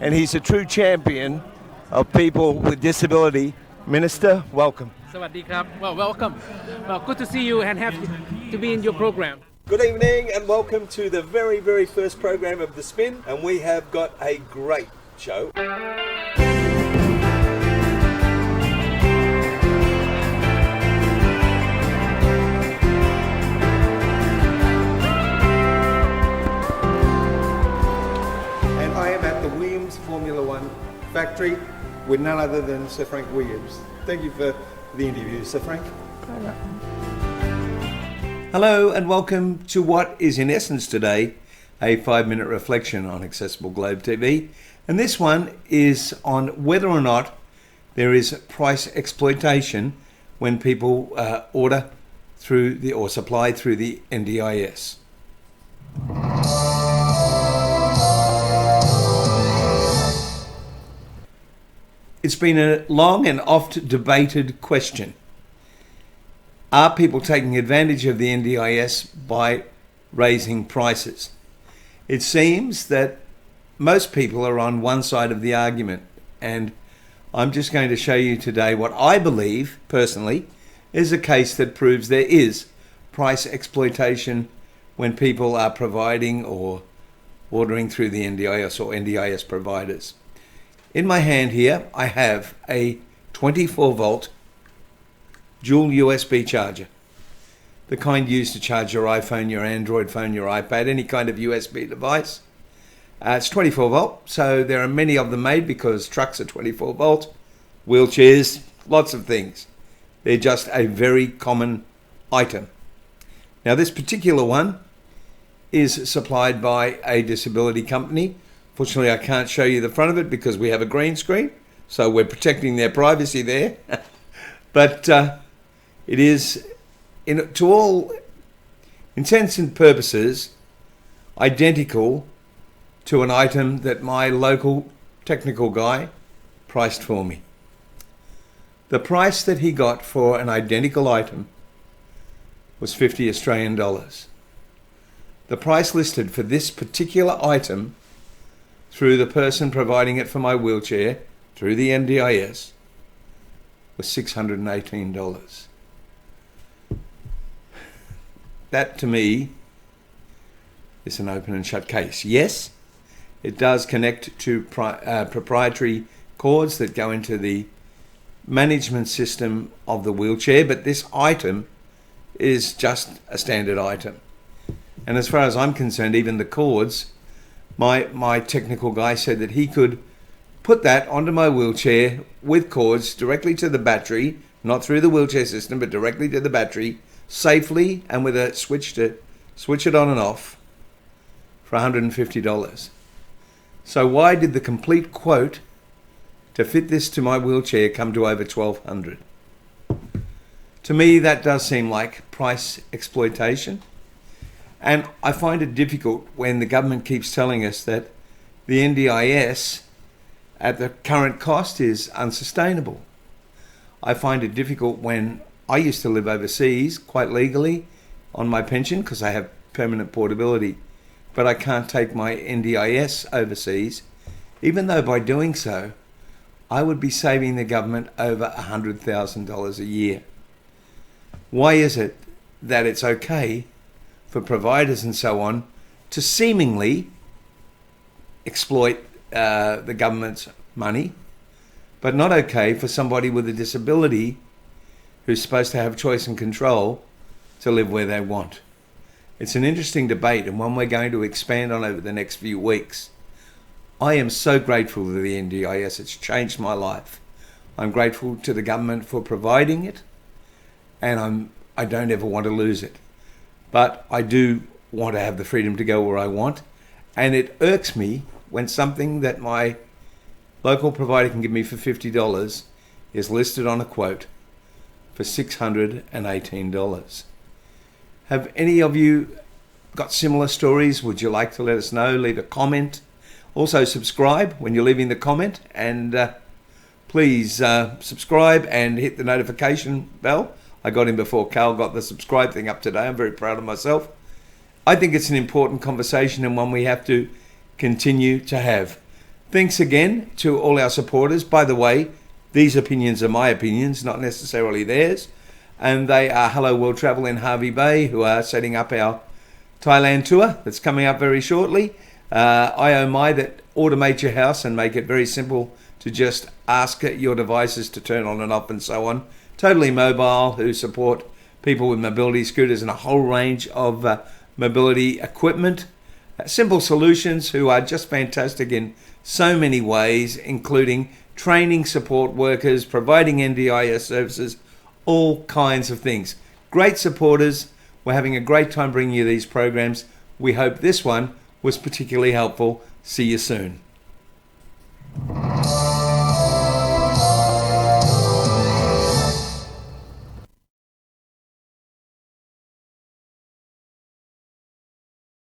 and he's a true champion of people with disability. Minister, welcome. Sawadee krab. Well, welcome. Well, good to see you and happy to be in your program. Good evening and welcome to the very, very first program of The Spin, and we have got a great show. Formula One factory with none other than Sir Frank Williams. Thank you for the interview, Sir Frank. Hello and welcome to what is in essence today a 5-minute reflection on Accessible Globe TV, and this one is on whether or not there is price exploitation when people order through the or supply through the NDIS. It's been a long and oft debated question. Are people taking advantage of the NDIS by raising prices? It seems that most people are on one side of the argument, and I'm just going to show you today what I believe, personally, is a case that proves there is price exploitation when people are providing or ordering through the NDIS or NDIS providers. In my hand here, I have a 24 volt dual USB charger, the kind used to charge your iPhone, your Android phone, your iPad, any kind of USB device. It's 24 volt, so there are many of them made because trucks are 24 volt, wheelchairs, lots of things. They're just a very common item. Now this particular one is supplied by a disability company. Fortunately, I can't show you the front of it because we have a green screen, so we're protecting their privacy there. But it is, to all intents and purposes, identical to an item that my local technical guy priced for me. The price that he got for an identical item was 50 Australian dollars. The price listed for this particular item through the person providing it for my wheelchair, through the NDIS, was $618. That to me is an open and shut case. Yes, it does connect to proprietary cords that go into the management system of the wheelchair, but this item is just a standard item. And as far as I'm concerned, even the cords, my technical guy said that he could put that onto my wheelchair with cords directly to the battery, not through the wheelchair system, but directly to the battery, safely and with a switch to switch it on and off for $150. So why did the complete quote to fit this to my wheelchair come to over $1,200? To me, that does seem like price exploitation. And I find it difficult when the government keeps telling us that the NDIS at the current cost is unsustainable. I find it difficult when I used to live overseas quite legally on my pension because I have permanent portability, but I can't take my NDIS overseas, even though by doing so, I would be saving the government over $100,000 a year. Why is it that it's okay for providers and so on to seemingly exploit the government's money, but not okay for somebody with a disability who's supposed to have choice and control to live where they want? It's an interesting debate and one we're going to expand on over the next few weeks. I am so grateful to the NDIS. It's changed my life. I'm grateful to the government for providing it, and I don't ever want to lose it. But I do want to have the freedom to go where I want, and it irks me when something that my local provider can give me for $50 is listed on a quote for $618. Have any of you got similar stories? Would you like to let us know? Leave a comment. Also subscribe when you're leaving the comment, and please subscribe and hit the notification bell. I got in before Carl got the subscribe thing up today. I'm very proud of myself. I think it's an important conversation and one we have to continue to have. Thanks again to all our supporters. By the way, these opinions are my opinions, not necessarily theirs. And they are Hello World Travel in Harvey Bay, who are setting up our Thailand tour that's coming up very shortly. IOMI, that automate your house and make it very simple to just ask your devices to turn on and off and so on. Totally Mobile, who support people with mobility scooters and a whole range of mobility equipment. Simple Solutions, who are just fantastic in so many ways, including training support workers, providing NDIS services, all kinds of things. Great supporters. We're having a great time bringing you these programs. We hope this one was particularly helpful. See you soon.